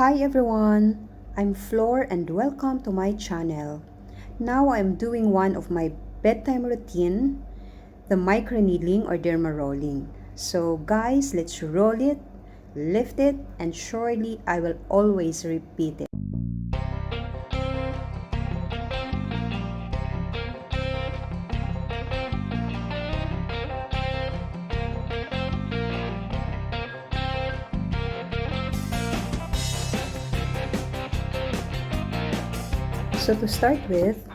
Hi everyone, I'm Flor and welcome to my channel. Now I'm doing one of my bedtime routine, the microneedling or dermarolling. So guys, let's roll it, lift it, and surely I will always repeat it. So to start with,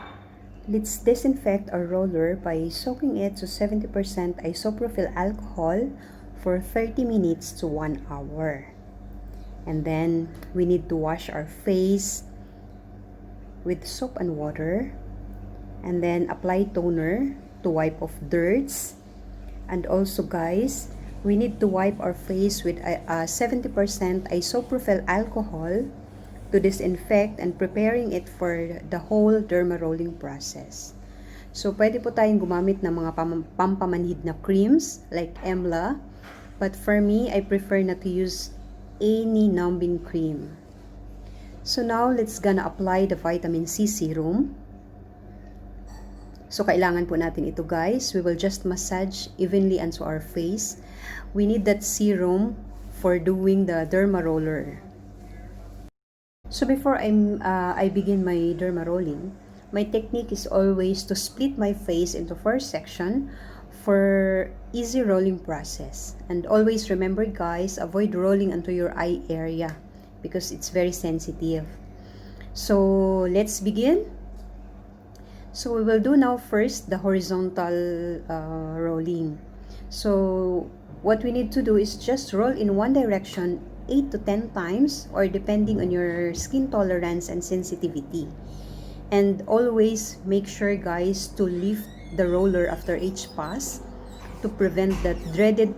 let's disinfect our roller by soaking it to 70% isopropyl alcohol for 30 minutes to 1 hour. And then we need to wash our face with soap and water, and then apply toner to wipe off dirts. And also guys, we need to wipe our face with 70% isopropyl alcohol to disinfect and preparing it for the whole dermarolling process. So, pwede po tayong gumamit ng mga pampamanhid na creams like Emla. But for me, I prefer not to use any numbing cream. So now, let's gonna apply the vitamin C serum. So, kailangan po natin ito guys. We will just massage evenly onto our face. We need that serum for doing the derma roller. So before I begin my derma rolling, my technique is always to split my face into 4 sections for easy rolling process. And always remember guys, avoid rolling onto your eye area because it's very sensitive. So let's begin. So we will do now first the horizontal rolling. So what we need to do is just roll in one direction 8 to 10 times, or depending on your skin tolerance and sensitivity. And always make sure guys to lift the roller after each pass to prevent that dreaded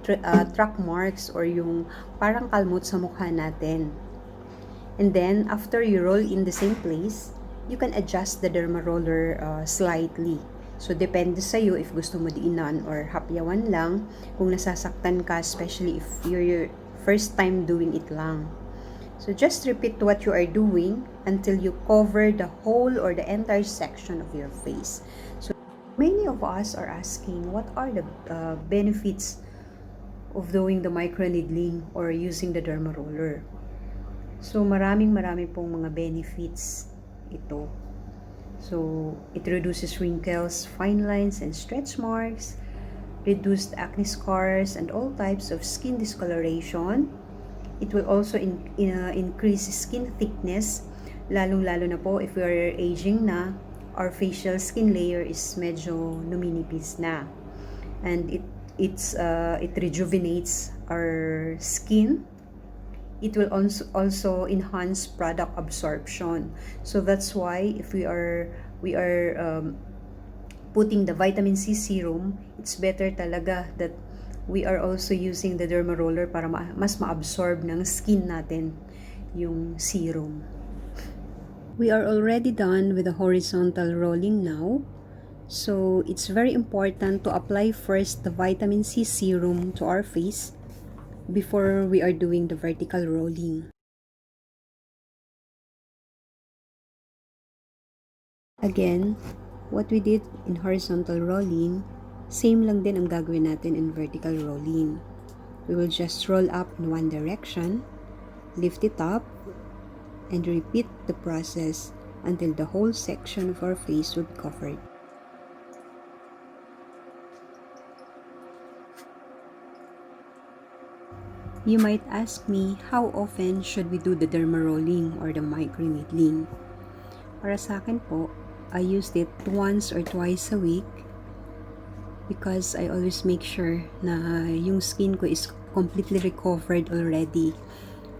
track marks or yung parang kalmot sa mukha natin. And then after you roll in the same place, you can adjust the derma roller slightly. So depende sa iyo if gusto mo diinan or hapyawan lang kung nasasaktan ka, especially if you're first time doing it lang. So just repeat what you are doing until you cover the whole or the entire section of your face. So many of us are asking what are the benefits of doing the microneedling or using the derma roller. So marami pong mga benefits ito. So it reduces wrinkles, fine lines, and stretch marks, reduced acne scars, and all types of skin discoloration. It will also increase skin thickness, lalong-lalo na po if we are aging na, our facial skin layer is medyo numinipis na. And it rejuvenates our skin. It will also enhance product absorption. So that's why if we are putting the vitamin C serum, it's better talaga that we are also using the derma roller para mas ma-absorb ng skin natin yung serum. We are already done with the horizontal rolling now. So it's very important to apply first the vitamin C serum to our face before we are doing the vertical rolling. Again, what we did in horizontal rolling, same lang din ang gagawin natin in vertical rolling. We will just roll up in one direction, lift it up, and repeat the process until the whole section of our face would be covered. You might ask me, how often should we do the derma rolling or the microneedling? Para sa akin po, I used it once or twice a week because I always make sure na yung skin ko is completely recovered already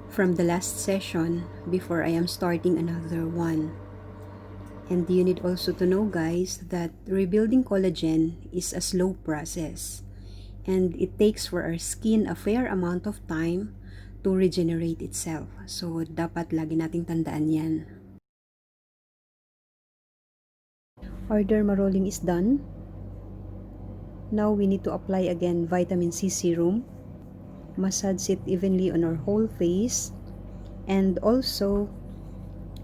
from the last session before I am starting another one. And you need also to know guys that rebuilding collagen is a slow process. And it takes for our skin a fair amount of time to regenerate itself. So, dapat lagi nating tandaan yan. Our derma rolling is done. Now, we need to apply again vitamin C serum. Massage it evenly on our whole face. And also,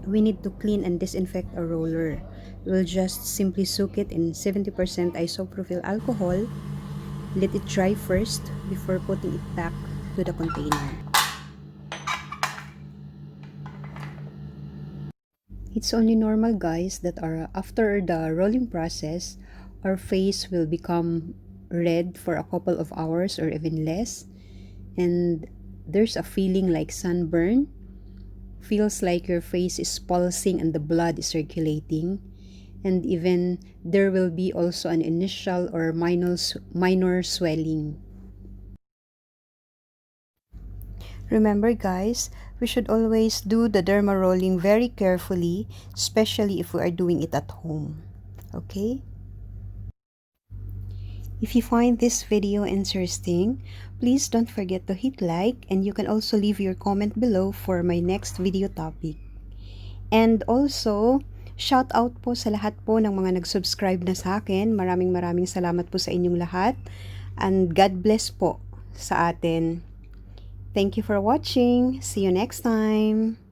we need to clean and disinfect our roller. We'll just simply soak it in 70% isopropyl alcohol. Let it dry first before putting it back to the container. It's only normal, guys, that after the rolling process, our face will become red for a couple of hours or even less. And there's a feeling like sunburn. Feels like your face is pulsing and the blood is circulating. And even there will be also an initial or minor swelling. Remember, guys, we should always do the dermarolling very carefully, especially if we are doing it at home. Okay? If you find this video interesting, please don't forget to hit like, and you can also leave your comment below for my next video topic. And also, shout out po sa lahat po ng mga nag-subscribe na sa akin. Maraming salamat po sa inyong lahat. And God bless po sa atin. Thank you for watching. See you next time.